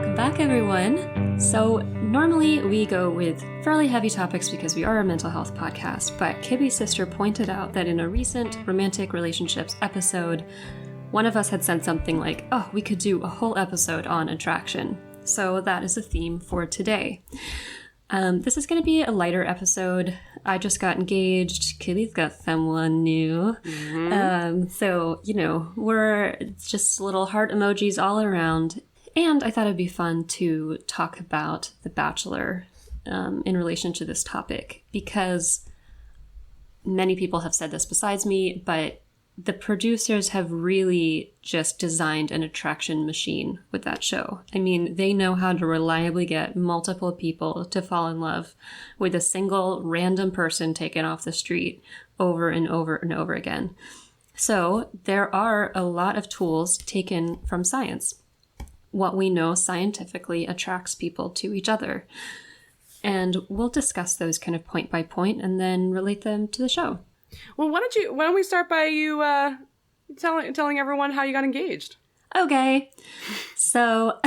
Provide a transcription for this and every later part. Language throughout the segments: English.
Welcome back, everyone. So normally we go with fairly heavy topics because we are a mental health podcast, but Kibby's sister pointed out that in a recent romantic relationships episode, one of us had said something like, oh, we could do a whole episode on attraction. So that is the theme for today. This is going to be a lighter episode. I just got engaged. Kibby's got someone new. So, we're just little heart emojis all around. And I thought it'd be fun to talk about The Bachelor in relation to this topic, because many people have said this besides me, but the producers have really just designed an attraction machine with that show. I mean, they know how to reliably get multiple people to fall in love with a single random person taken off the street over and over and over again. So there are a lot of tools taken from science. What we know scientifically attracts people to each other. And we'll discuss those kind of point by point and then relate them to the show. Well, why don't we start by you telling everyone how you got engaged? Okay. So,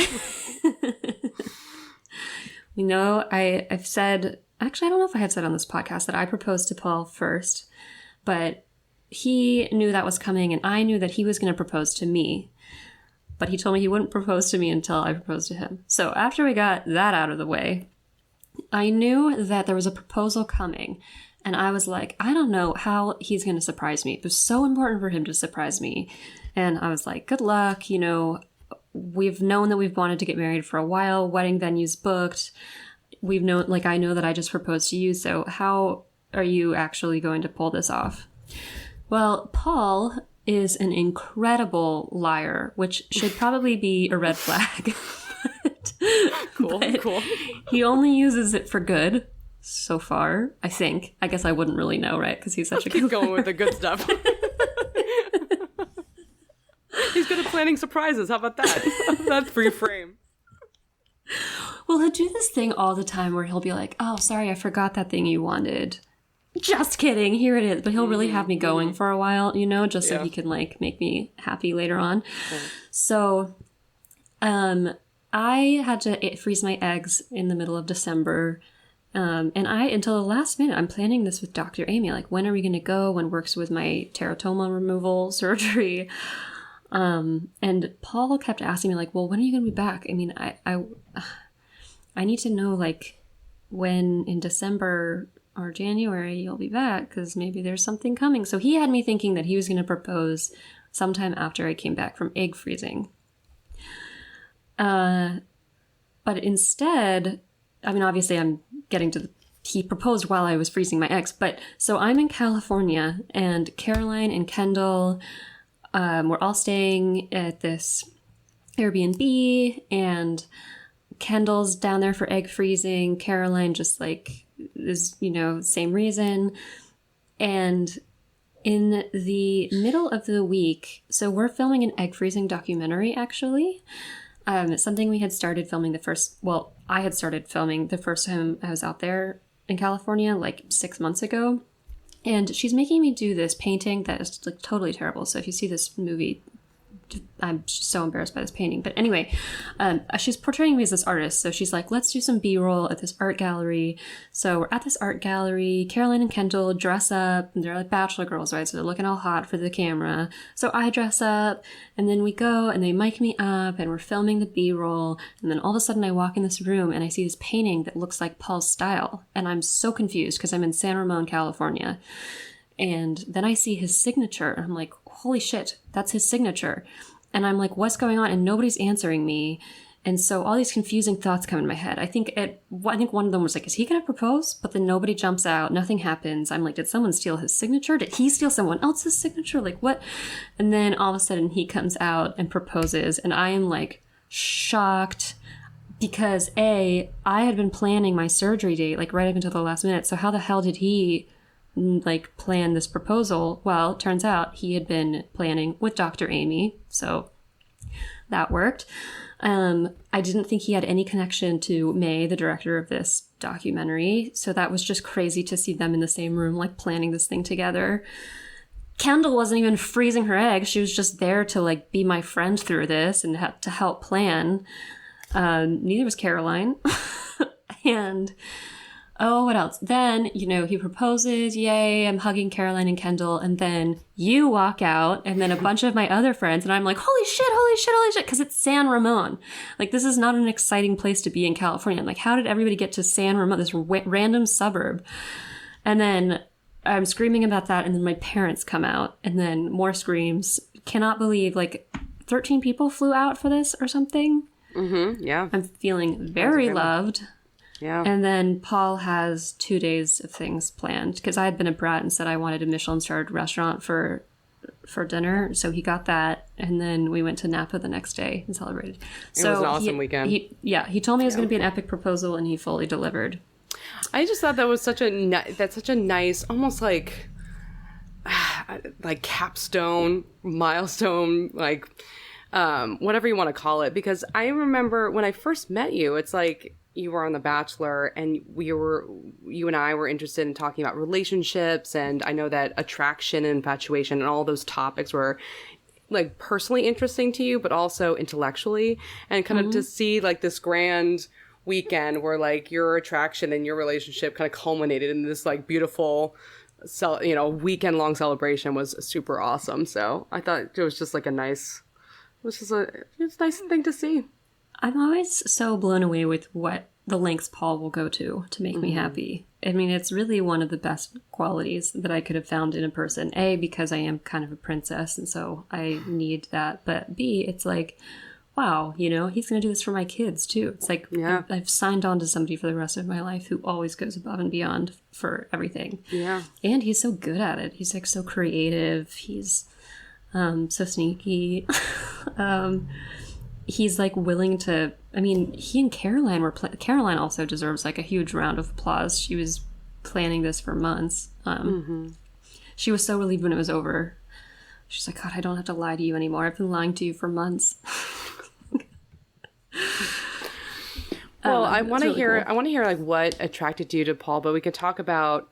I've said, actually, I don't know if I had said on this podcast that I proposed to Paul first, but he knew that was coming and I knew that he was going to propose to me. But he told me he wouldn't propose to me until I proposed to him. So after we got that out of the way, I knew that there was a proposal coming. And I was like, I don't know how he's going to surprise me. It was so important for him to surprise me. And I was like, good luck. We've known that we've wanted to get married for a while. Wedding venue's booked. I know that I just proposed to you. So how are you actually going to pull this off? Well, Paul is an incredible liar, which should probably be a red flag. Cool. He only uses it for good. So far, I think. I guess I wouldn't really know, right? Because he's such a good Keep going with the good stuff. He's good at planning surprises. How about that? That's free frame. Well, he'll do this thing all the time where he'll be like, oh, sorry, I forgot that thing you wanted. Just kidding. Here it is. But he'll really have me going for a while, just so he can make me happy later on. Yeah. So, I had to freeze my eggs in the middle of December. And until the last minute, I'm planning this with Dr. Amy. Like, when are we going to go? When works with my teratoma removal surgery? And Paul kept asking me, like, well, when are you going to be back? I mean, I need to know, like, when in December or January you'll be back, because maybe there's something coming. So he had me thinking that he was going to propose sometime after I came back from egg freezing. But instead, I mean, obviously I'm getting to he proposed while I was freezing my eggs. But so I'm in California, and Caroline and Kendall, we're all staying at this Airbnb, and Kendall's down there for egg freezing. Caroline just is, same reason. And in the middle of the week, so we're filming an egg freezing documentary, actually. It's something we had started filming I had started filming the first time I was out there in California, 6 months ago. And she's making me do this painting that is totally terrible. So if you see this movie, I'm so embarrassed by this painting. But anyway, she's portraying me as this artist. So she's like, let's do some B-roll at this art gallery. So we're at this art gallery. Caroline and Kendall dress up. And they're like Bachelor girls, right? So they're looking all hot for the camera. So I dress up. And then we go and they mic me up. And we're filming the B-roll. And then all of a sudden I walk in this room and I see this painting that looks like Paul's style. And I'm so confused because I'm in San Ramon, California. And then I see his signature. And I'm like, holy shit, that's his signature. And I'm like, what's going on? And nobody's answering me. And so all these confusing thoughts come in my head. I think one of them was like, is he going to propose? But then nobody jumps out. Nothing happens. I'm like, did someone steal his signature? Did he steal someone else's signature? Like, what? And then all of a sudden he comes out and proposes. And I am shocked because I had been planning my surgery date right up until the last minute. So how the hell did he plan this proposal? Well, it turns out he had been planning with Dr. Amy, so that worked. I didn't think he had any connection to May, the director of this documentary, so that was just crazy to see them in the same room, planning this thing together. Kendall wasn't even freezing her eggs. She was just there to be my friend through this and to help plan. Neither was Caroline. And oh, what else? Then, he proposes. Yay, I'm hugging Caroline and Kendall. And then you walk out, and then a bunch of my other friends, and I'm like, holy shit, holy shit, holy shit, because it's San Ramon. Like, this is not an exciting place to be in California. I'm like, how did everybody get to San Ramon, this random suburb? And then I'm screaming about that, and then my parents come out, and then more screams. Cannot believe, like, 13 people flew out for this or something. Mm-hmm, yeah. I'm feeling very loved. Yeah. And then Paul has 2 days of things planned because I had been a brat and said I wanted a Michelin-starred restaurant for dinner. So he got that. And then we went to Napa the next day and celebrated. It was an awesome weekend. He told me it was going to be an epic proposal, and he fully delivered. I just thought that was such a nice, almost like capstone, milestone, like whatever you want to call it. Because I remember when I first met you, it's like you were on The Bachelor, and you and I were interested in talking about relationships, and I know that attraction and infatuation and all those topics were like personally interesting to you, but also intellectually, and kind of to see like this grand weekend where like your attraction and your relationship kind of culminated in this like beautiful weekend long celebration was super awesome. So I thought it was just like it's a nice thing to see. I'm always so blown away with what the lengths Paul will go to make me happy. I mean, it's really one of the best qualities that I could have found in a person. A, because I am kind of a princess, and so I need that. But B, it's like, wow, he's going to do this for my kids too. It's like, I've signed on to somebody for the rest of my life who always goes above and beyond for everything. Yeah. And he's so good at it. He's like so creative. He's so sneaky. He's like willing to, he and Caroline Caroline also deserves like a huge round of applause. She was planning this for months. She was so relieved when it was over. She's like, God, I don't have to lie to you anymore. I've been lying to you for months. Well, I want to hear like what attracted you to Paul, but we could talk about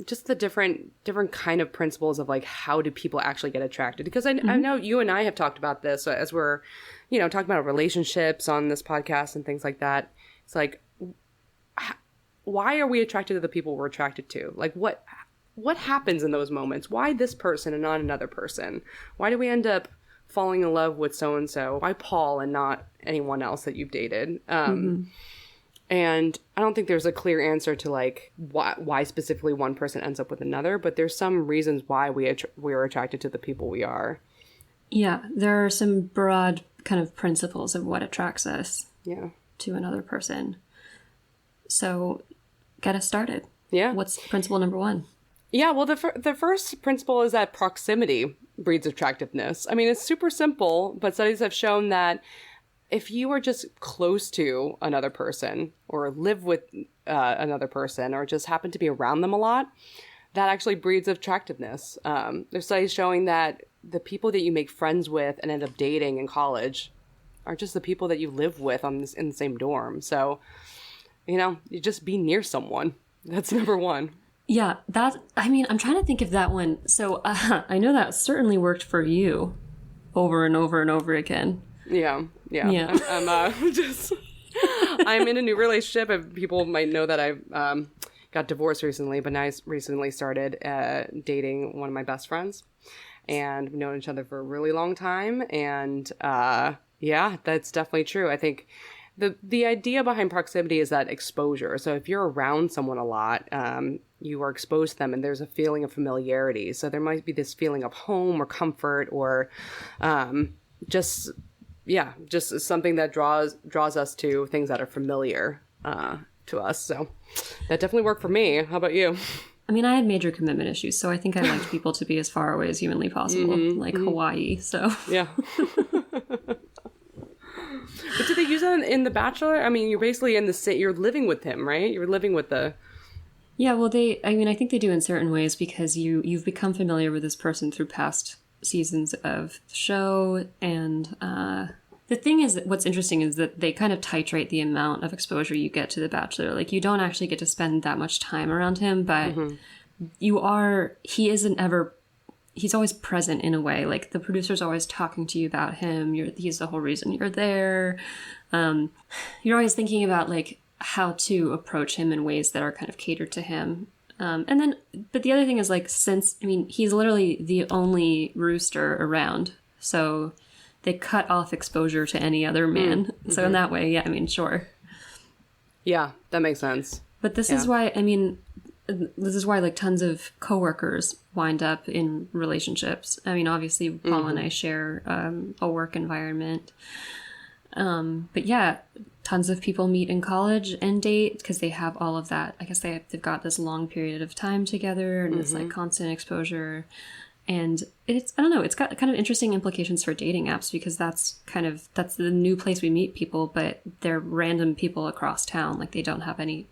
just the different kind of principles of like how do people actually get attracted? Because I know you and I have talked about this as we're talking about relationships on this podcast and things like that. It's like, why are we attracted to the people we're attracted to? Like what happens in those moments? Why this person and not another person? Why do we end up falling in love with so-and-so? Why Paul and not anyone else that you've dated? And I don't think there's a clear answer to like why specifically one person ends up with another, but there's some reasons why we are attracted to the people we are. Yeah, there are some broad kind of principles of what attracts us to another person. So get us started. Yeah. What's principle number one? Yeah, well, the first principle is that proximity breeds attractiveness. I mean, it's super simple, but studies have shown that if you are just close to another person or live with another person or just happen to be around them a lot, that actually breeds attractiveness. There's studies showing that the people that you make friends with and end up dating in college are just the people that you live with in the same dorm. So, you just be near someone. That's number one. Yeah, I'm trying to think of that one. So I know that certainly worked for you over and over and over again. Yeah. I'm in a new relationship, and people might know that I got divorced recently, but I recently started dating one of my best friends, and we've known each other for a really long time. And that's definitely true. I think the idea behind proximity is that exposure. So if you're around someone a lot, you are exposed to them, and there's a feeling of familiarity. So there might be this feeling of home or comfort, or just something that draws us to things that are familiar to us. So that definitely worked for me. How about you? I mean, I had major commitment issues, so I think I liked people to be as far away as humanly possible, like Hawaii. So yeah. But did they use that in The Bachelor? I mean, you're basically you're living with him, right? You're living with the... Yeah, well, I think they do in certain ways, because you've become familiar with this person through past seasons of the show. And the thing is, that what's interesting is that they kind of titrate the amount of exposure you get to The Bachelor. Like, you don't actually get to spend that much time around him, but he's always present in a way. Like, the producer's always talking to you about him. He's the whole reason you're there. You're always thinking about like how to approach him in ways that are kind of catered to him. And then, but the other thing is like, since, I mean, he's literally the only rooster around. So they cut off exposure to any other man. So in that way, yeah, I mean, sure. Yeah, that makes sense. But this is why, I mean, this is why like tons of coworkers wind up in relationships. I mean, obviously Paul and I share a work environment. But yeah, tons of people meet in college and date because they have all of that. I guess they've got this long period of time together and it's like constant exposure. And it's, I don't know, it's got kind of interesting implications for dating apps because that's the new place we meet people, but they're random people across town. Like they don't have any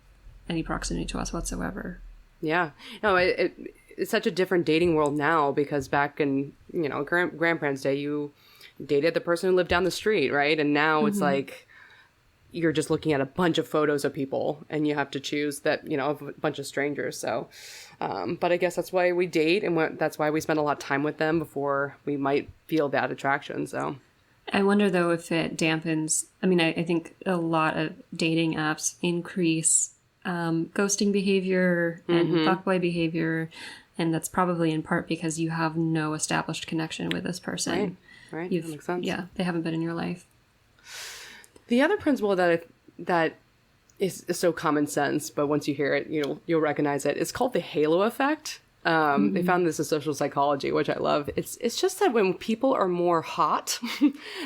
proximity to us whatsoever. Yeah. No, it's such a different dating world now because back in, grandparents' day, you dated the person who lived down the street, right? And now it's like you're just looking at a bunch of photos of people and you have to choose that, of a bunch of strangers. So, but I guess that's why we date and that's why we spend a lot of time with them before we might feel that attraction. So I wonder though if it dampens, I mean, I think a lot of dating apps increase ghosting behavior and fuckboy behavior. And that's probably in part because you have no established connection with this person. Right. That makes sense. Yeah, they haven't been in your life. The other principle that is so common sense, but once you hear it, you'll recognize it. It's called the halo effect. They found this in social psychology, which I love. It's just that when people are more hot,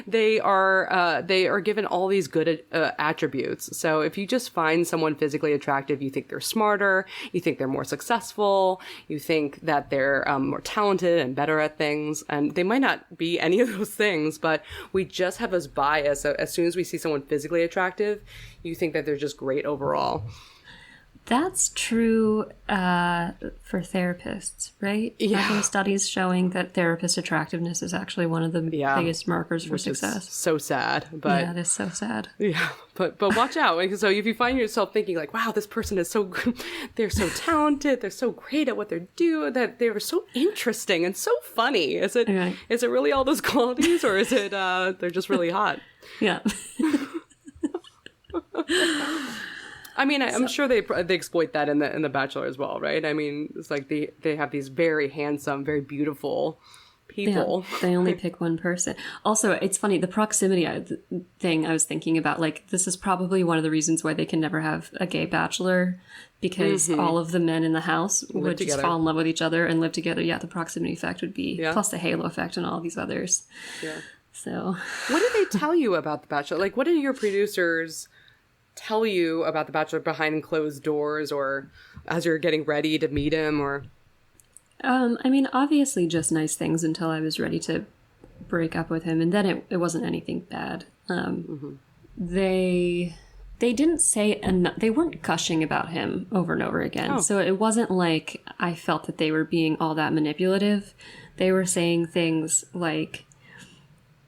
they are given all these good attributes. So if you just find someone physically attractive, you think they're smarter, you think they're more successful, you think that they're more talented and better at things, and they might not be any of those things, but we just have this bias. So as soon as we see someone physically attractive, you think that they're just great overall. That's true for therapists, right? Yeah. There are studies showing that therapist attractiveness is actually one of the biggest markers for success. So sad, but yeah, it is so sad. Yeah, but watch out. So if you find yourself thinking like, "Wow, this person is they're so talented, they're so great at what they're doing, that they're so interesting and so funny," is it really all those qualities, or is it they're just really hot? Yeah. I mean, I'm sure they exploit that in the Bachelor as well, right? I mean, it's like they have these very handsome, very beautiful people. Yeah, they only pick one person. Also, it's funny, the proximity thing I was thinking about, like, this is probably one of the reasons why they can never have a gay bachelor, because all of the men in the house would just fall in love with each other and live together. Yeah, the proximity effect would be, plus the halo effect and all these others. Yeah. So. What did they tell you about the Bachelor? Like, what did your producers tell you about the Bachelor behind closed doors, or as you're getting ready to meet him, or? I mean, obviously just nice things until I was ready to break up with him, and then it wasn't anything bad. They didn't say they weren't gushing about him over and over again. So it wasn't like I felt that they were being all that manipulative. They were saying things like,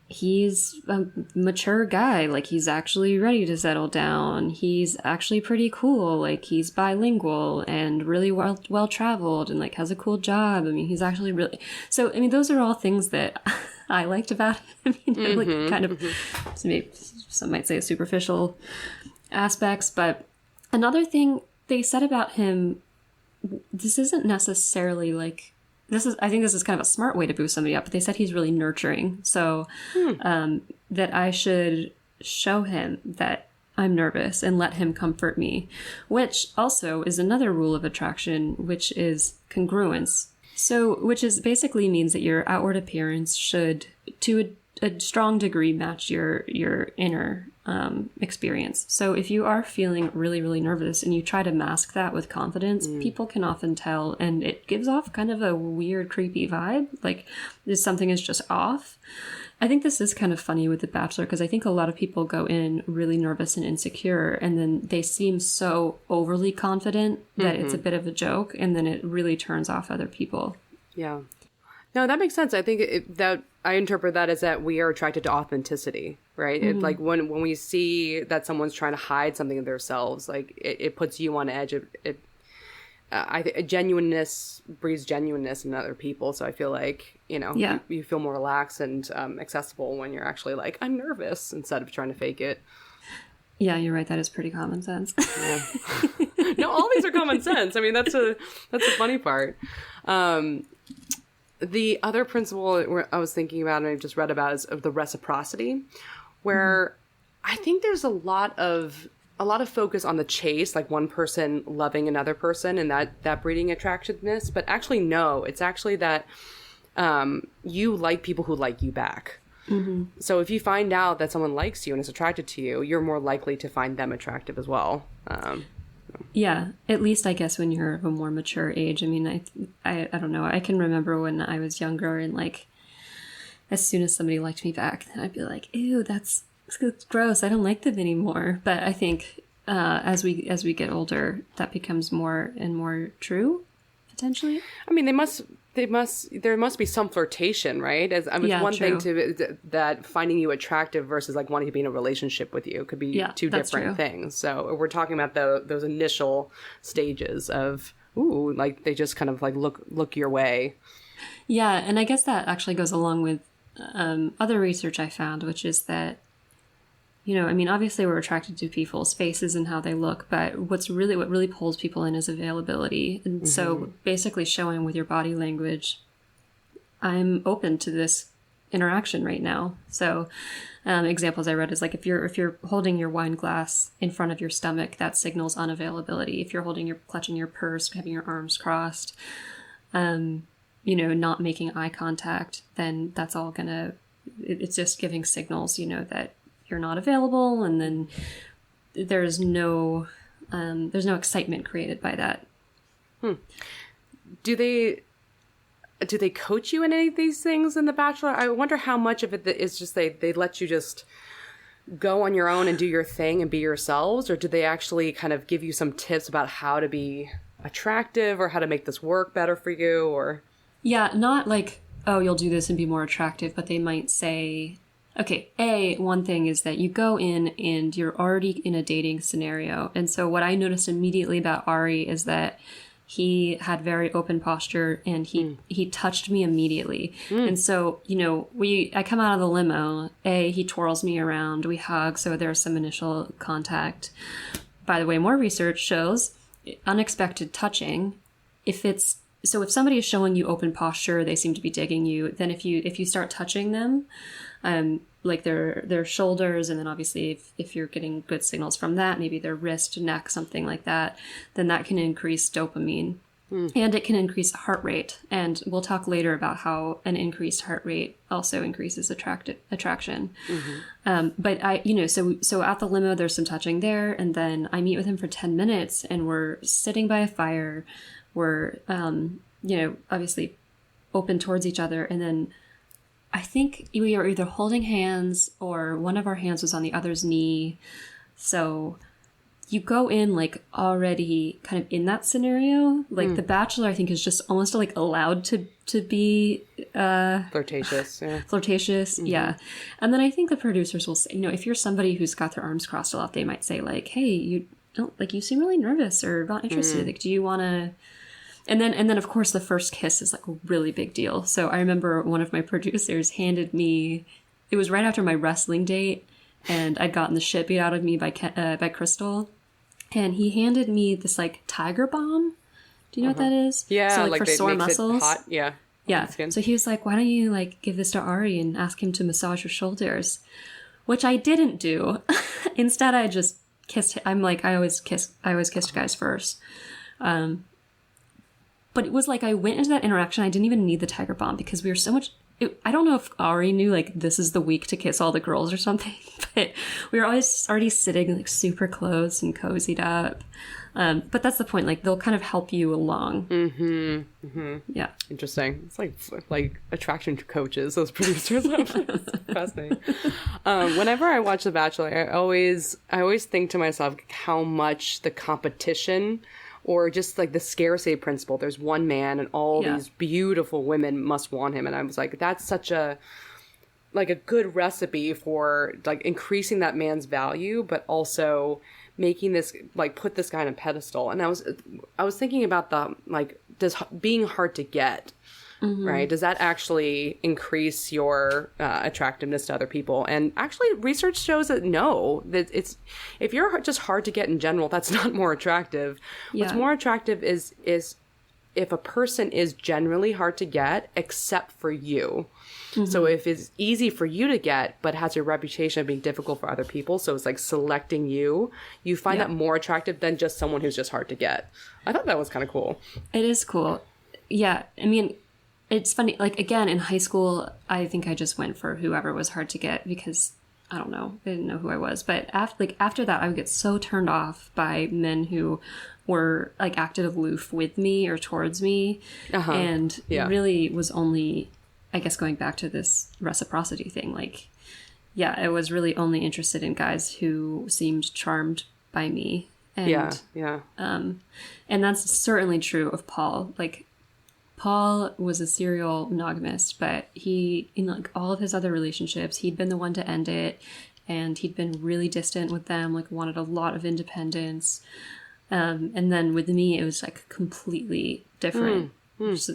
he's a mature guy, like he's actually ready to settle down. He's actually pretty cool, like he's bilingual and really well traveled and like has a cool job. I mean, he's actually really. So I mean, those are all things that I liked about him. I mean, like kind of maybe some might say superficial aspects, but another thing they said about him, this isn't necessarily like. I think this is kind of a smart way to boost somebody up, but they said he's really nurturing. So that I should show him that I'm nervous and let him comfort me, which also is another rule of attraction, which is congruence. So, which is basically means that your outward appearance should, to a strong degree, match your inner experience. So if you are feeling really, really nervous and you try to mask that with confidence, people can often tell, and it gives off kind of a weird, creepy vibe, like something is just off. I think this is kind of funny with The Bachelor, because I think a lot of people go in really nervous and insecure, and then they seem so overly confident that it's a bit of a joke, and then it really turns off other people. Yeah. No, that makes sense. I think that I interpret that as that we are attracted to authenticity, right? It, like when we see that someone's trying to hide something of themselves, like it puts you on edge. I think genuineness breeds genuineness in other people. So I feel like, you feel more relaxed and accessible when you're actually like, I'm nervous, instead of trying to fake it. Yeah, you're right. That is pretty common sense. Yeah. No, all these are common sense. I mean, that's the funny part. The other principle I was thinking about and I just read about is of the reciprocity, where I think there's a lot of focus on the chase, like one person loving another person and that breeding attractiveness. But actually, no, it's actually that you like people who like you back. Mm-hmm. So if you find out that someone likes you and is attracted to you, you're more likely to find them attractive as well. Yeah, at least I guess when you're of a more mature age. I mean, I don't know. I can remember when I was younger and like as soon as somebody liked me back, then I'd be like, ew, that's gross. I don't like them anymore. But I think as we get older, that becomes more and more true, potentially. I mean, there must be some flirtation, right? One true. thing that finding you attractive versus like wanting to be in a relationship with you could be two different things. So we're talking about those initial stages of, ooh, like they just kind of like look your way. Yeah. And I guess that actually goes along with other research I found, which is that, you know, I mean, obviously we're attracted to people's faces and how they look, but what really pulls people in is availability. And so basically showing with your body language, I'm open to this interaction right now. So examples I read is like if you're holding your wine glass in front of your stomach, that signals unavailability. If you're clutching your purse, having your arms crossed, you know, not making eye contact, then that's all it's just giving signals, you know, that you're not available, and then there's no excitement created by that. Do they coach you in any of these things in The Bachelor? I wonder how much of it is just they let you just go on your own and do your thing and be yourselves, or do they actually kind of give you some tips about how to be attractive or how to make this work better for you? Or not like, oh, you'll do this and be more attractive, but they might say, okay, one thing is that you go in and you're already in a dating scenario. And so what I noticed immediately about Ari is that he had very open posture and he touched me immediately. And so, you know, I come out of the limo, he twirls me around, we hug. So there's some initial contact. By the way, more research shows unexpected touching. If somebody is showing you open posture, they seem to be digging you. Then if you start touching them, like their shoulders, and then obviously if you're getting good signals from that, maybe their wrist, neck, something like that, then that can increase dopamine. And it can increase heart rate. And we'll talk later about how an increased heart rate also increases attraction. But so at the limo, there's some touching there. And then I meet with him for 10 minutes and we're sitting by a fire. We're, obviously open towards each other. And then I think we are either holding hands or one of our hands was on the other's knee. So you go in like already kind of in that scenario. Like The Bachelor, I think, is just almost like allowed to be flirtatious. Yeah. Flirtatious, yeah. And then I think the producers will say, you know, if you're somebody who's got their arms crossed a lot, they might say like, hey, you seem really nervous or not interested. Like, do you want to... And then, of course, the first kiss is like a really big deal. So I remember one of my producers handed me, it was right after my wrestling date, and I'd gotten the shit beat out of me by Crystal. And he handed me this like Tiger Balm. Do you know what that is? Yeah, so, like for sore muscles. Hot. Yeah. Yeah. So he was like, why don't you like give this to Ari and ask him to massage your shoulders? Which I didn't do. Instead, I just kissed him. I'm like, I always kissed guys first. But it was like I went into that interaction. I didn't even need the Tiger Balm because we were so much... I don't know if Ari knew like this is the week to kiss all the girls or something, but we were always already sitting like super close and cozied up. But that's the point. Like they'll kind of help you along. Yeah. Interesting. It's like attraction coaches, those producers. It's fascinating. Whenever I watch The Bachelor, I always think to myself how much the competition or just like the scarcity principle. There's one man and all these beautiful women must want him. And I was like, that's such a good recipe for like increasing that man's value, but also making this like put this guy on a pedestal. And I was thinking about the like, does being hard to get right? Does that actually increase your attractiveness to other people? And actually, research shows that no, that it's if you're just hard to get in general, that's not more attractive. Yeah. What's more attractive is if a person is generally hard to get, except for you. So if it's easy for you to get, but has your reputation of being difficult for other people, so it's like selecting you find that more attractive than just someone who's just hard to get. I thought that was kind of cool. It is cool. Yeah. I mean, it's funny. Like, again, in high school, I think I just went for whoever was hard to get because, I don't know, I didn't know who I was. But after that, I would get so turned off by men who were like acted aloof with me or towards me. And it really was only, I guess, going back to this reciprocity thing, like, yeah, I was really only interested in guys who seemed charmed by me. And, and that's certainly true of Paul. Like, Paul was a serial monogamist, but he, in like all of his other relationships, he'd been the one to end it, and he'd been really distant with them, like wanted a lot of independence. And then with me, it was like completely different. Just,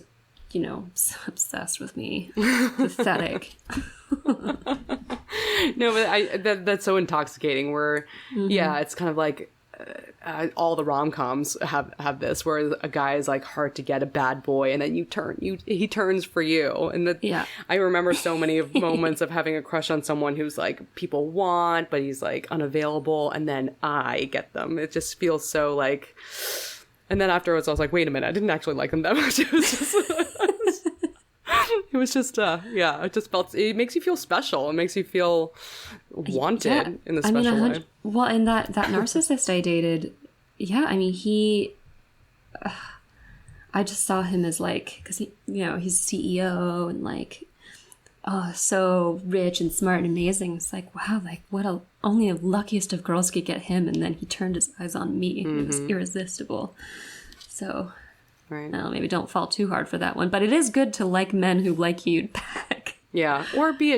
you know, obsessed with me. Pathetic. No, but that's so intoxicating where, it's kind of like all the rom-coms have this where a guy is like hard to get, a bad boy, and then he turns for you. And I remember so many moments of having a crush on someone who's like people want, but he's like unavailable, and then I get them. It just feels so like, and then afterwards I was like, wait a minute, I didn't actually like them that much. It was just it just felt, it makes you feel special. It makes you feel wanted in the special way. Well, and that narcissist I dated, I mean, I just saw him as like, because he, you know, he's CEO and like, oh, so rich and smart and amazing. It's like, wow, like only the luckiest of girls could get him. And then he turned his eyes on me. It was irresistible. So... Right. Well, maybe don't fall too hard for that one, but it is good to like men who like you back. Yeah, or be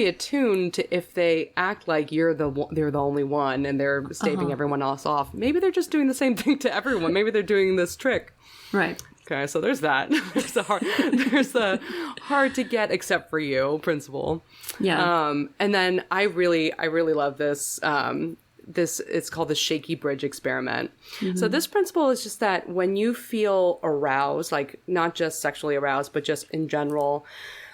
attuned to if they act like they're the only one and they're staving everyone else off. Maybe they're just doing the same thing to everyone. Maybe they're doing this trick. Right. Okay, so there's that. There's the hard to get except for you principle. Yeah. And then I really love this. It's called the shaky bridge experiment. So this principle is just that when you feel aroused, like not just sexually aroused, but just in general,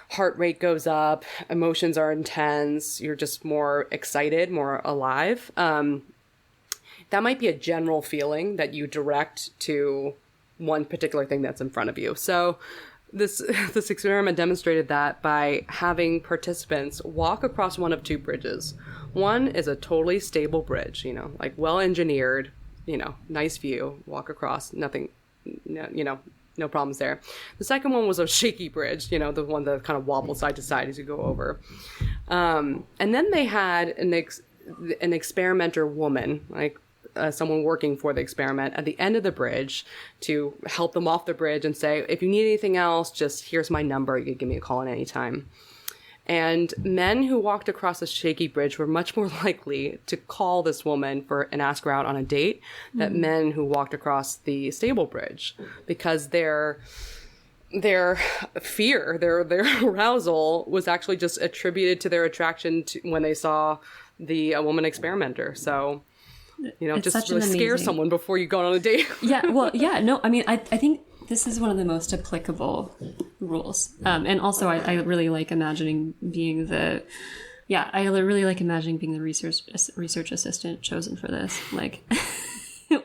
heart rate goes up, emotions are intense, you're just more excited, more alive. That might be a general feeling that you direct to one particular thing that's in front of you. So this experiment demonstrated that by having participants walk across one of two bridges. One is a totally stable bridge, you know, like well engineered, you know, nice view, walk across, nothing, you know, no problems there. The second one was a shaky bridge, you know, the one that kind of wobbles side to side as you go over. And then they had an experimenter woman, like someone working for the experiment at the end of the bridge to help them off the bridge and say, if you need anything else, just here's my number. You can give me a call at any time. And men who walked across the shaky bridge were much more likely to call this woman and ask her out on a date than men who walked across the stable bridge, because their fear, their arousal was actually just attributed to their attraction to when they saw the woman experimenter. So, you know, it's just really scare someone before you go on a date. I mean, I think this is one of the most applicable rules. And also I really like imagining being the research assistant chosen for this, like,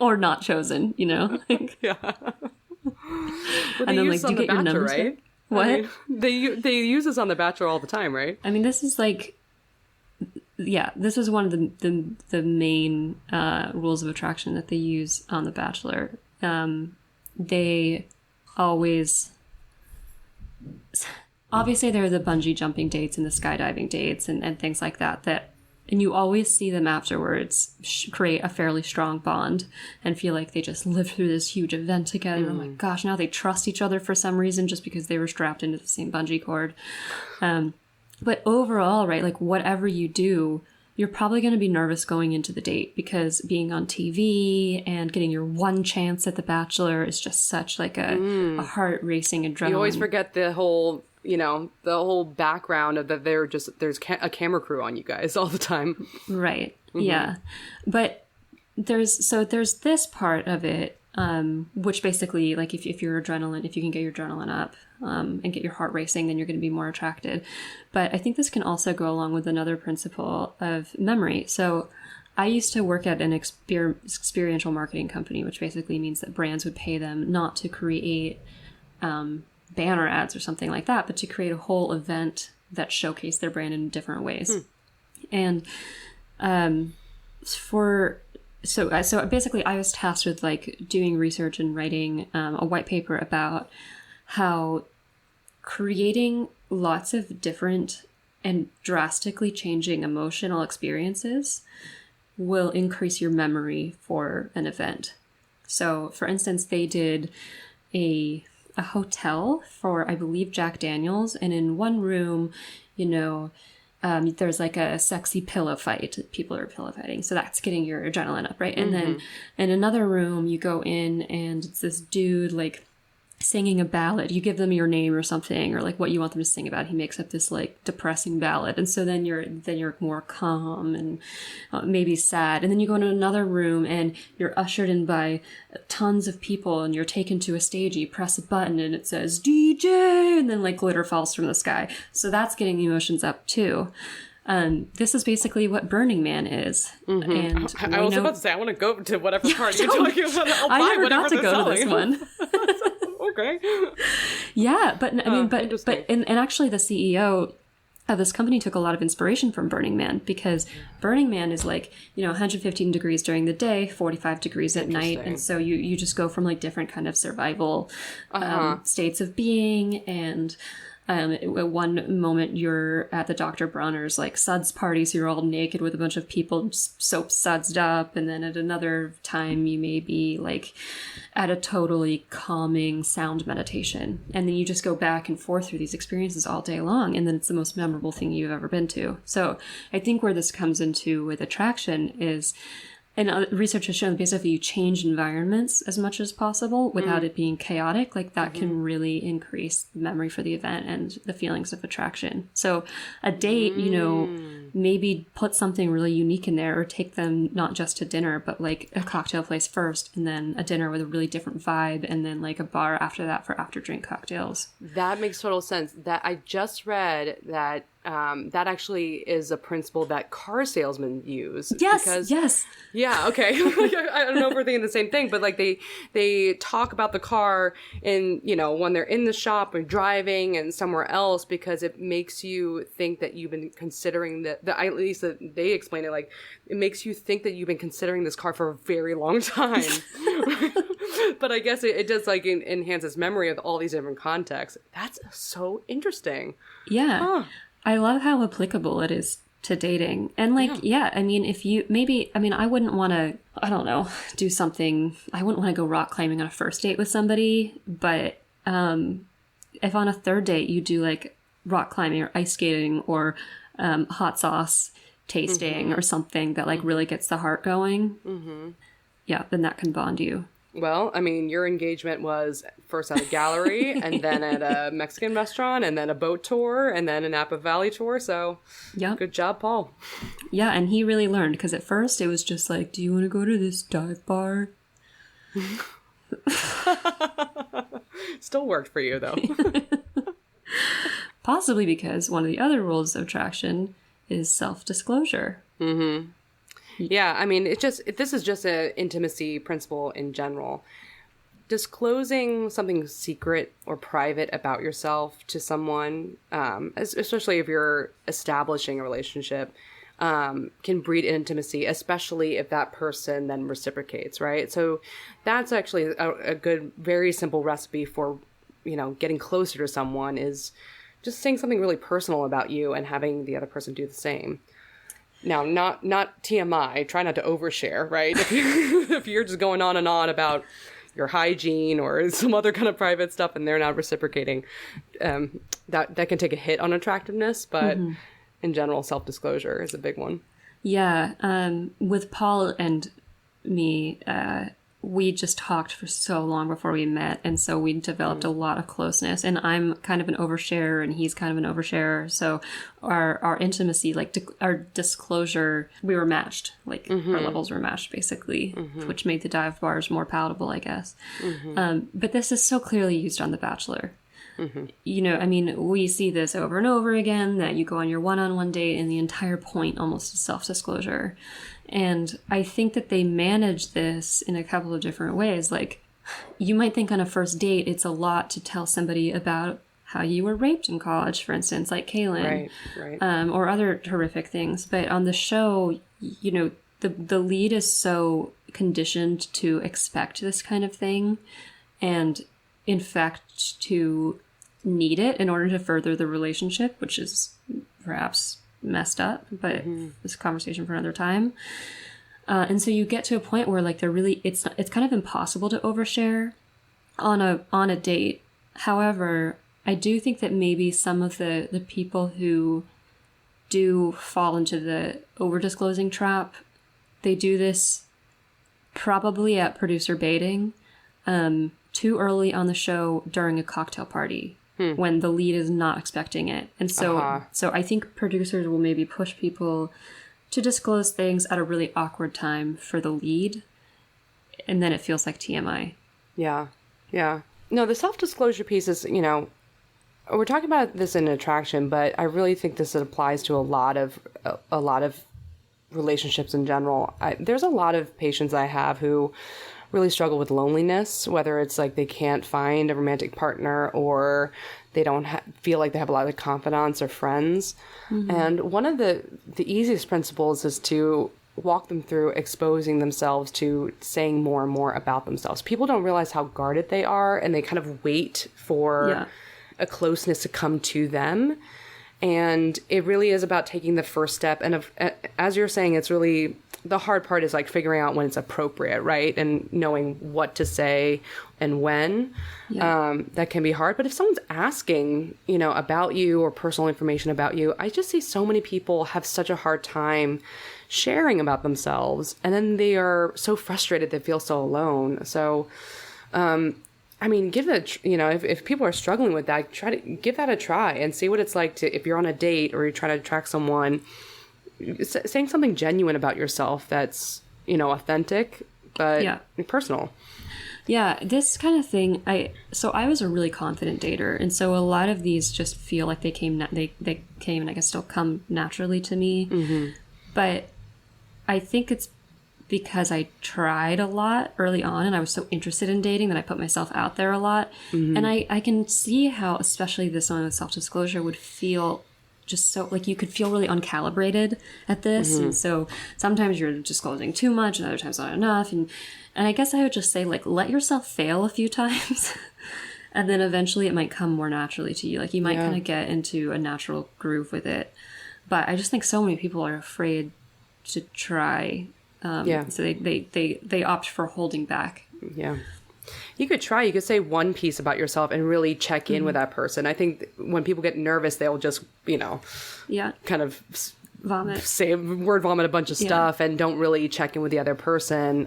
or not chosen, you know? Like, yeah. Well, and then like, do you get your numbers right? What? I mean, they use this on The Bachelor all the time, right? I mean, this is like, this is one of the main rules of attraction that they use on The Bachelor. They always, obviously there are the bungee jumping dates and the skydiving dates and things like that, and you always see them afterwards create a fairly strong bond and feel like they just lived through this huge event together. Oh my gosh, now they trust each other for some reason just because they were strapped into the same bungee cord. But overall, right, like whatever you do, you're probably going to be nervous going into the date, because being on TV and getting your one chance at The Bachelor is just such like a heart racing adrenaline. You always forget the whole, the whole background of that there's a camera crew on you guys all the time. Right. Yeah. But there's this part of it, which basically, like, if you can get your adrenaline up, and get your heart racing, then you're going to be more attracted. But I think this can also go along with another principle of memory. So I used to work at an experiential marketing company, which basically means that brands would pay them not to create banner ads or something like that, but to create a whole event that showcased their brand in different ways. And so basically I was tasked with like doing research and writing a white paper about how creating lots of different and drastically changing emotional experiences will increase your memory for an event. So for instance, they did a hotel for, I believe, Jack Daniels, and in one room, there's like a sexy pillow fight. People are pillow fighting. So that's getting your adrenaline up, right? And then in another room, you go in and it's this dude like singing a ballad. You give them your name or something, or like what you want them to sing about. He makes up this like depressing ballad. And so then you're more calm and maybe sad. And then you go into another room and you're ushered in by tons of people, and you're taken to a stage. You press a button and it says DJ, and then like glitter falls from the sky. So that's getting the emotions up too. This is basically what Burning Man is. And I was about to say, I want to go to whatever party you're talking about. I never got to go to this one. Okay. Yeah, but I mean, and actually the CEO of this company took a lot of inspiration from Burning Man, because Burning Man is like, 115 degrees during the day, 45 degrees at night. And so you just go from like different kind of survival states of being. And at one moment you're at the Dr. Bronner's like suds party, so you're all naked with a bunch of people soap sudsed up, and then at another time you may be like at a totally calming sound meditation, and then you just go back and forth through these experiences all day long, and then it's the most memorable thing you've ever been to. So I think where this comes into with attraction is, and research has shown that basically you change environments as much as possible without it being chaotic. Like that can really increase the memory for the event and the feelings of attraction. So a date, maybe put something really unique in there, or take them not just to dinner, but like a cocktail place first, and then a dinner with a really different vibe, and then like a bar after that for after drink cocktails. That makes total sense. That I just read that that actually is a principle that car salesmen use. Yes. Yeah. Okay. I don't know if we're thinking the same thing, but like they talk about the car in, when they're in the shop or driving and somewhere else, because it makes you think that you've been considering at least they explain it, like it makes you think that you've been considering this car for a very long time. But I guess it does like enhances memory of all these different contexts. That's so interesting. Yeah. Huh. I love how applicable it is to dating. And like, I mean, I wouldn't want to, do something. I wouldn't want to go rock climbing on a first date with somebody. But if on a third date you do like rock climbing or ice skating or hot sauce tasting or something that like really gets the heart going, then that can bond you. Well, I mean, your engagement was first at a gallery and then at a Mexican restaurant and then a boat tour and then a Napa Valley tour. So good job, Paul. Yeah, and he really learned, because at first it was just like, do you want to go to this dive bar? Still worked for you, though. Possibly because one of the other rules of attraction is self-disclosure. Mm-hmm. Yeah, I mean, this is just an intimacy principle in general. Disclosing something secret or private about yourself to someone, especially if you're establishing a relationship, can breed intimacy, especially if that person then reciprocates, right? So that's actually a good, very simple recipe for, getting closer to someone, is just saying something really personal about you and having the other person do the same. Now, not TMI, try not to overshare, right? If you're just going on and on about your hygiene or some other kind of private stuff and they're not reciprocating, that can take a hit on attractiveness, but in general, self-disclosure is a big one. Yeah. With Paul and me, we just talked for so long before we met, and so we developed a lot of closeness. And I'm kind of an oversharer, and he's kind of an oversharer. So our intimacy, like our disclosure, we were matched. Like our levels were matched, basically, which made the dive bars more palatable, I guess. But this is so clearly used on The Bachelor. You know, I mean, we see this over and over again, that you go on your one-on-one date and the entire point almost is self-disclosure. And I think that they manage this in a couple of different ways. Like, you might think on a first date it's a lot to tell somebody about how you were raped in college, for instance, like Kaylin, or other horrific things. But on the show, you know, the lead is so conditioned to expect this kind of thing, and in fact to need it in order to further the relationship, which is perhaps messed up, but this is a conversation for another time. And so you get to a point where like it's kind of impossible to overshare on a date. However, I do think that maybe some of the people who do fall into the over disclosing trap, they do this probably at producer baiting, too early on the show during a cocktail party. When the lead is not expecting it. And so so I think producers will maybe push people to disclose things at a really awkward time for the lead, and then it feels like TMI. Yeah. No, the self-disclosure piece is, you know, we're talking about this in attraction, but I really think this applies to a lot of relationships in general. There's a lot of patients I have who really struggle with loneliness, whether it's like they can't find a romantic partner or they don't feel like they have a lot of confidants or friends. And one of the easiest principles is to walk them through exposing themselves to saying more and more about themselves. People don't realize how guarded they are, and they kind of wait for a closeness to come to them. And it really is about taking the first step. And as you're saying, it's really, the hard part is like figuring out when it's appropriate, right? And knowing what to say and when. That can be hard. But if someone's asking, you know, about you or personal information about you, I just see so many people have such a hard time sharing about themselves. And then they are so frustrated, they feel so alone. So, I mean, give it, you know, if people are struggling with that, try to give that a try and see what it's like to, if you're on a date or you're trying to attract someone, saying something genuine about yourself that's, you know, authentic, but personal. Yeah, this kind of thing, I was a really confident dater, and so a lot of these just feel like they came and I guess still come naturally to me. But I think it's because I tried a lot early on and I was so interested in dating that I put myself out there a lot. And I can see how, especially this one with self-disclosure, would feel just so, like, you could feel really uncalibrated at this. And so sometimes you're disclosing too much and other times not enough. And I guess I would just say, like, let yourself fail a few times. And then eventually it might come more naturally to you. Like, you might kind of get into a natural groove with it. But I just think so many people are afraid to try. So they opt for holding back. You could try. You could say one piece about yourself and really check in with that person. I think when people get nervous, they'll just, you know, kind of vomit a bunch of stuff and don't really check in with the other person.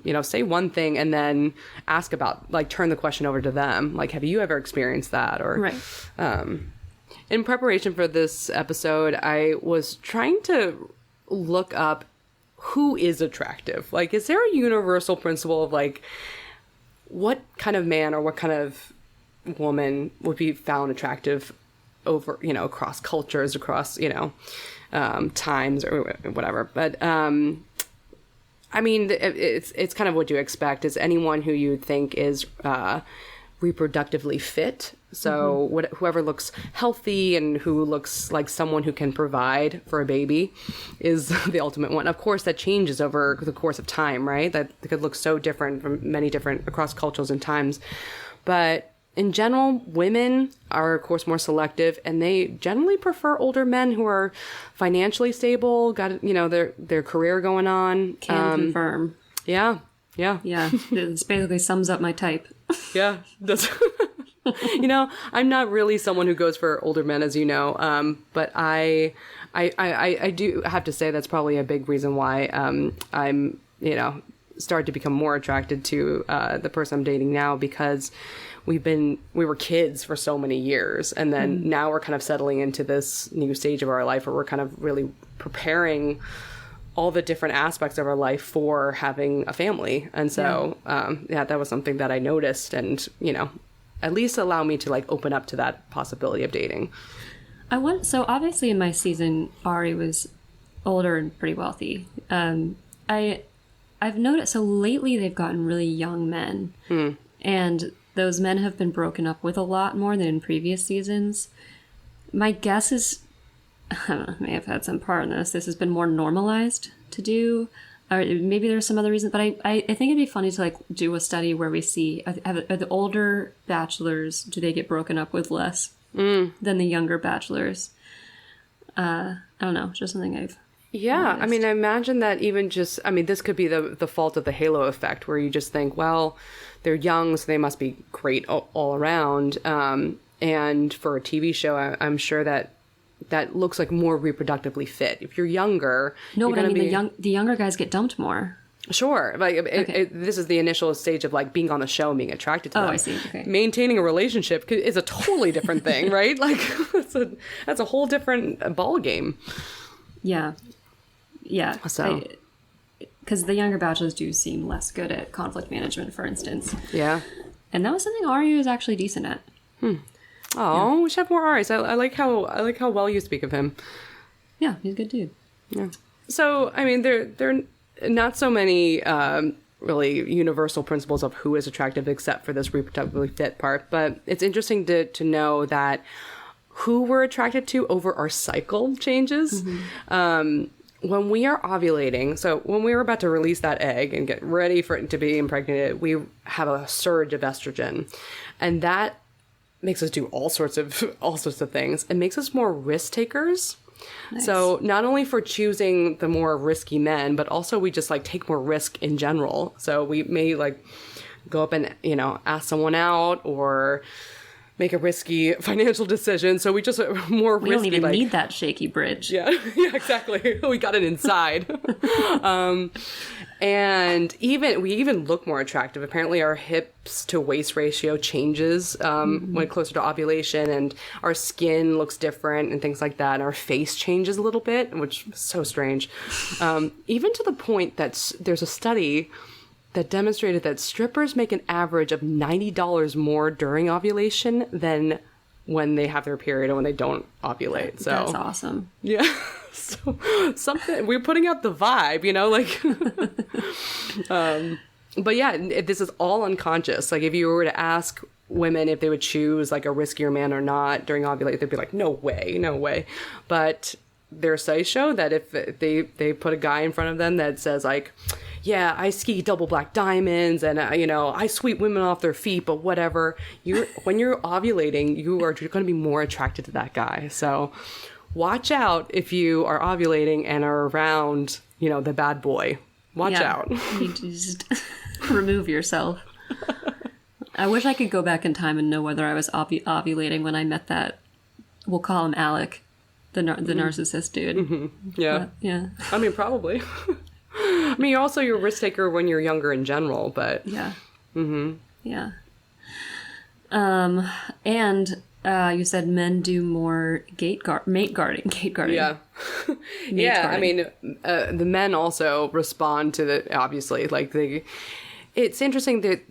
You know, say one thing and then ask about, like, turn the question over to them. Like, have you ever experienced that? Or, in preparation for this episode, I was trying to look up who is attractive. Like, is there a universal principle of, like, what kind of man or what kind of woman would be found attractive over, you know, across cultures, across, you know, times or whatever. But, I mean, it's kind of what you expect is anyone who you think is, reproductively fit. So whoever looks healthy and who looks like someone who can provide for a baby is the ultimate one. Of course, that changes over the course of time, right? That could look so different from many different across cultures and times. But in general, women are, of course, more selective, and they generally prefer older men who are financially stable, got, you know, their career going on. Can confirm. Yeah. This basically sums up my type. Yeah, that's you know, I'm not really someone who goes for older men, as you know, but I I do have to say that's probably a big reason why I'm, started to become more attracted to the person I'm dating now, because we were kids for so many years, and then now we're kind of settling into this new stage of our life where we're kind of really preparing all the different aspects of our life for having a family. And so that was something that I noticed, and at least allow me to like open up to that possibility of dating. So obviously in my season, Ari was older and pretty wealthy. I've noticed, so lately they've gotten really young men, and those men have been broken up with a lot more than in previous seasons. My guess is, I may have had some part in this, has been more normalized to do, or maybe there's some other reason, but I think it'd be funny to like do a study where we see, are the older bachelors, do they get broken up with less than the younger bachelors? I don't know, just something I've noticed. I mean, I imagine that even just, this could be the fault of the halo effect, where you just think, well, they're young, so they must be great all around. And for a TV show, I'm sure that looks like more reproductively fit. If you're younger, the younger guys get dumped more. Sure. Like this is the initial stage of like being on the show and being attracted to them. Oh, I see. Okay. Maintaining a relationship is a totally different thing, right? Like that's a whole different ball game. Yeah. Yeah. So, because the younger bachelors do seem less good at conflict management, for instance. Yeah. And that was something Ari was actually decent at. We should have more Aris. I like how well you speak of him. Yeah, he's a good dude. Yeah. So, I mean, there are not so many really universal principles of who is attractive except for this reproductively fit part. But it's interesting to know that who we're attracted to over our cycle changes. When we are ovulating, so when we are about to release that egg and get ready for it to be impregnated, we have a surge of estrogen, and that makes us do all sorts of things. It makes us more risk takers. Nice. So not only for choosing the more risky men, but also we just like take more risk in general. So we may like go up and ask someone out or make a risky financial decision. So we just more risky. We don't even need that shaky bridge. Yeah, exactly. We got it inside. And we even look more attractive. Apparently our hips to waist ratio changes when closer to ovulation, and our skin looks different and things like that. And our face changes a little bit, which is so strange. Even to the point that there's a study that demonstrated that strippers make an average of $90 more during ovulation than when they have their period and when they don't ovulate. So that's awesome. Yeah. So something, we're putting out the vibe, but yeah, this is all unconscious. Like if you were to ask women if they would choose like a riskier man or not during ovulate, they'd be like, no way. But their studies show that if they put a guy in front of them that says like, yeah, I ski double black diamonds and, I sweep women off their feet, but whatever. When you're ovulating, you are going to be more attracted to that guy. So watch out if you are ovulating and are around, the bad boy. Watch out. You need to just remove yourself. I wish I could go back in time and know whether I was ovulating when I met that, we'll call him Alec, the narcissist dude. Mm-hmm. Yeah. But, yeah. I mean, probably. I mean, you're a risk taker when you're younger in general, but... Yeah. Mm-hmm. Yeah. And you said men do more mate guarding. Yeah. Yeah, I mean, the men also respond to the, obviously, like, it's interesting that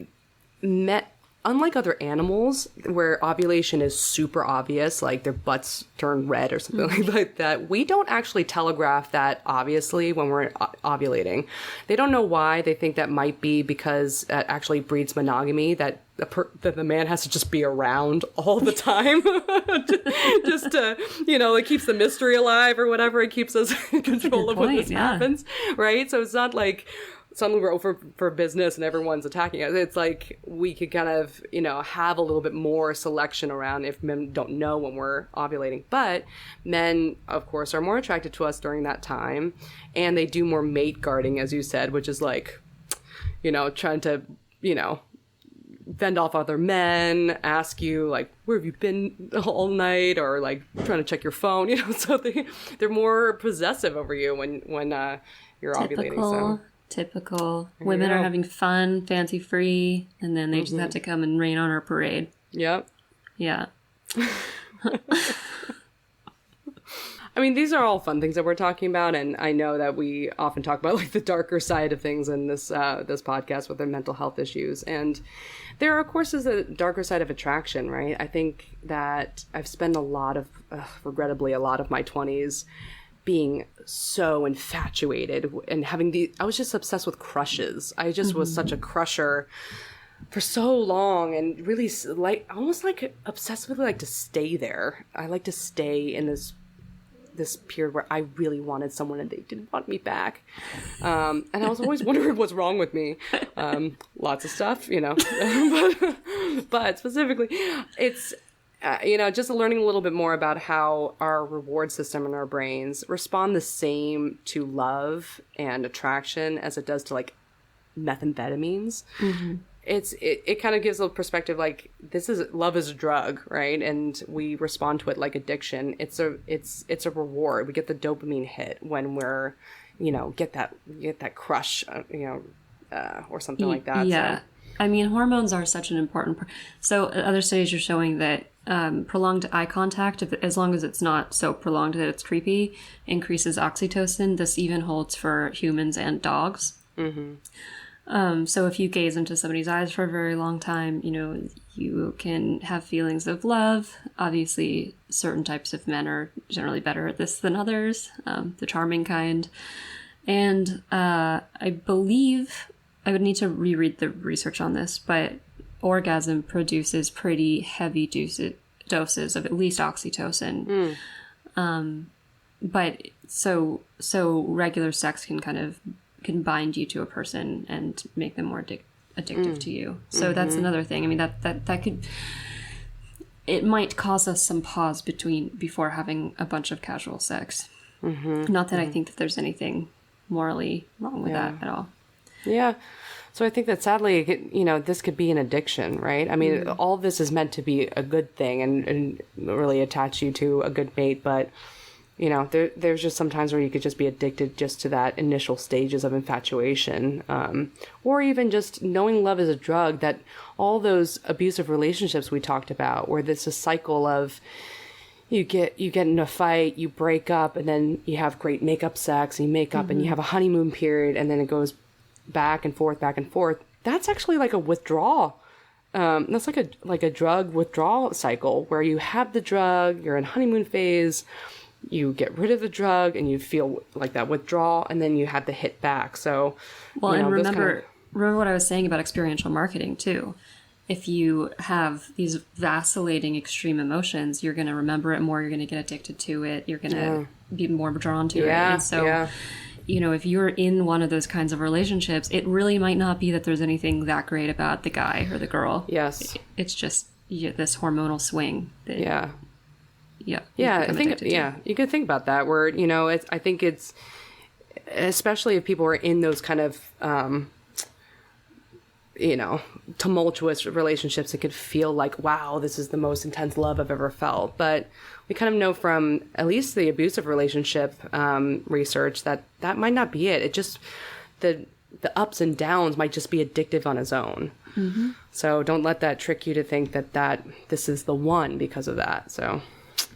unlike other animals where ovulation is super obvious, like their butts turn red or something like that, we don't actually telegraph that obviously when we're ovulating. They don't know why. They think that might be because that actually breeds monogamy, that the man has to just be around all the time just to, it keeps the mystery alive or whatever. It keeps us in control of when this happens, right? So it's not like suddenly we're over for business and everyone's attacking us. It's like we could kind of, have a little bit more selection around if men don't know when we're ovulating. But men, of course, are more attracted to us during that time. And they do more mate guarding, as you said, which is like, trying to, fend off other men, ask you like, where have you been all night, or like trying to check your phone, you know. So they're more possessive over you when you're ovulating. So. Typical. Women are having fun, fancy free, and then they just have to come and rain on our parade. Yep. Yeah. I mean, these are all fun things that we're talking about, and I know that we often talk about like the darker side of things in this this podcast with their mental health issues, and there of course is a darker side of attraction, right? I think that I've spent regrettably a lot of my 20s being so infatuated and having I was just obsessed with crushes. I just was such a crusher for so long, and really like almost like obsessively like to stay there. I like to stay in this period where I really wanted someone and they didn't want me back. And I was always wondering what's wrong with me. Lots of stuff, you know, but specifically it's, you know, just learning a little bit more about how our reward system in our brains respond the same to love and attraction as it does to like methamphetamines. Mm-hmm. It kind of gives a perspective like love is a drug, right? And we respond to it like addiction. It's a reward. We get the dopamine hit when we're, you know, get that crush, you know, or something like that. Yeah. So. I mean, hormones are such an important part. So other studies are showing that prolonged eye contact, as long as it's not so prolonged that it's creepy, increases oxytocin. This even holds for humans and dogs. Mm-hmm. So if you gaze into somebody's eyes for a very long time, you know, you can have feelings of love. Obviously, certain types of men are generally better at this than others, the charming kind. And I believe, I would need to reread the research on this, but orgasm produces pretty heavy doses of at least oxytocin. But so regular sex can bind you to a person and make them more addictive to you. So that's another thing. I mean, that could, it might cause us some pause before having a bunch of casual sex. Not that I think that there's anything morally wrong with that at all. Yeah. So I think that sadly, you know, this could be an addiction, right? I mean, all this is meant to be a good thing and really attach you to a good mate, but you know, there's just some times where you could just be addicted just to that initial stages of infatuation, or even just knowing love is a drug, that all those abusive relationships we talked about, where there's a cycle of you get in a fight, you break up, and then you have great makeup sex, and you make up, and you have a honeymoon period, and then it goes back and forth. That's actually like a withdrawal. That's like a drug withdrawal cycle where you have the drug, you're in honeymoon phase, you get rid of the drug and you feel like that withdrawal, and then you have the hit back. So, well, you know, and remember what I was saying about experiential marketing too. If you have these vacillating extreme emotions, you're going to remember it more. You're going to get addicted to it. You're going to be more drawn to it. And so, you know, if you're in one of those kinds of relationships, it really might not be that there's anything that great about the guy or the girl. Yes. It's just this hormonal swing. That, Yeah, I think, you could think about that where, you know, I think it's, especially if people are in those kind of, you know, tumultuous relationships, it could feel like, wow, this is the most intense love I've ever felt. But we kind of know from at least the abusive relationship research that might not be it. It just, the ups and downs might just be addictive on its own. Mm-hmm. So don't let that trick you to think that this is the one because of that. So...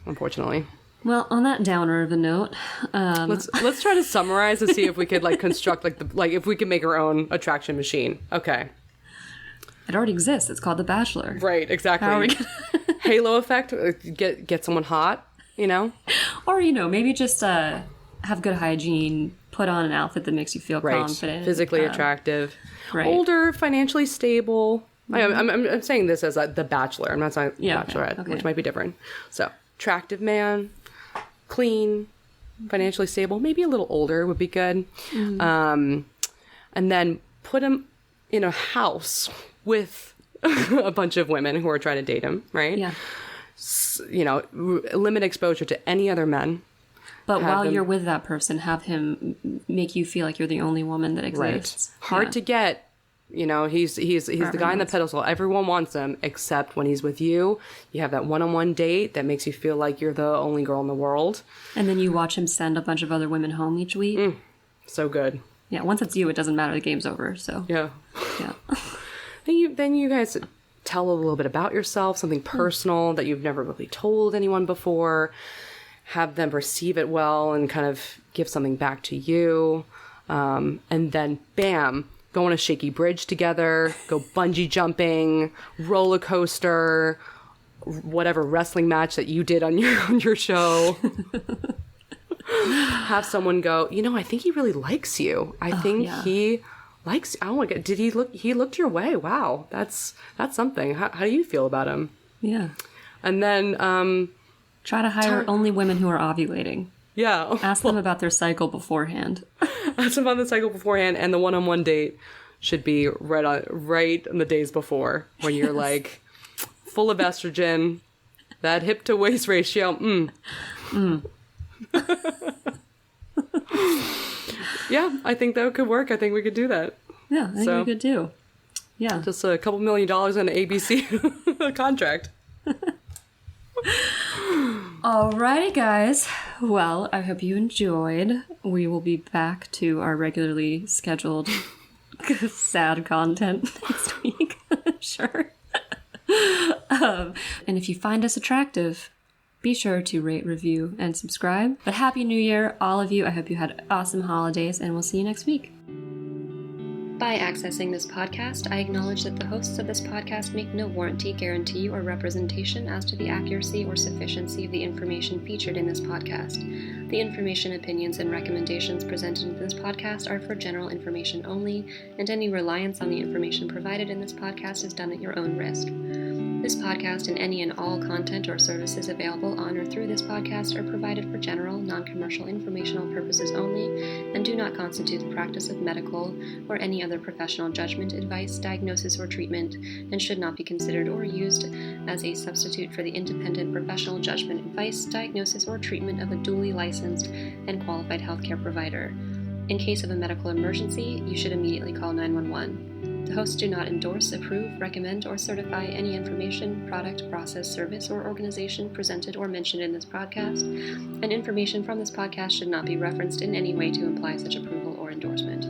unfortunately. Well, on that downer of a note, let's try to summarize and see if we could like construct if we can make our own attraction machine. Okay. It already exists. It's called The Bachelor. Right, exactly. How are we Halo effect, get someone hot, you know? Or, you know, maybe just have good hygiene, put on an outfit that makes you feel confident. Physically attractive. Right. Older, financially stable. Mm-hmm. I'm saying this as The Bachelor. I'm not saying Bachelorette, which might be different. So, attractive man, clean, financially stable, maybe a little older would be good. Mm-hmm. And then put him in a house with a bunch of women who are trying to date him, right? Yeah. You know, limit exposure to any other men. But while you're with that person, have him make you feel like you're the only woman that exists. Right. Hard to get You know, he's the guy on the pedestal. Everyone wants him, except when he's with you. You have that one-on-one date that makes you feel like you're the only girl in the world. And then you watch him send a bunch of other women home each week. So good. Yeah, once it's you, it doesn't matter. The game's over, so. Yeah. Yeah. Then you guys tell a little bit about yourself, something personal that you've never really told anyone before. Have them receive it well and kind of give something back to you. And then, bam, go on a shaky bridge together, go bungee jumping, roller coaster, whatever wrestling match that you did on your show. Have someone go, you know, I think he really likes you. I think he likes, oh my God, he looked your way. Wow. That's something. How do you feel about him? Yeah. And then, try to hire only women who are ovulating. Yeah. Ask them about their cycle beforehand. Ask them about the cycle beforehand, and the one-on-one date should be right in the days before, when you're like full of estrogen, that hip to waist ratio. Yeah, I think that could work. I think we could do that. Yeah, I think we could too. Yeah. Just a couple $1 million in an ABC contract. Alrighty, guys. Well, I hope you enjoyed. We will be back to our regularly scheduled sad content next week. Sure. And if you find us attractive, be sure to rate, review, and subscribe. But Happy New Year, all of you. I hope you had awesome holidays, and we'll see you next week. By accessing this podcast, I acknowledge that the hosts of this podcast make no warranty, guarantee, or representation as to the accuracy or sufficiency of the information featured in this podcast. The information, opinions, and recommendations presented in this podcast are for general information only, and any reliance on the information provided in this podcast is done at your own risk. This podcast and any and all content or services available on or through this podcast are provided for general, non-commercial informational purposes only and do not constitute the practice of medical or any other professional judgment, advice, diagnosis, or treatment, and should not be considered or used as a substitute for the independent professional judgment, advice, diagnosis, or treatment of a duly licensed and qualified healthcare provider. In case of a medical emergency, you should immediately call 911. The hosts do not endorse, approve, recommend, or certify any information, product, process, service, or organization presented or mentioned in this podcast, and information from this podcast should not be referenced in any way to imply such approval or endorsement.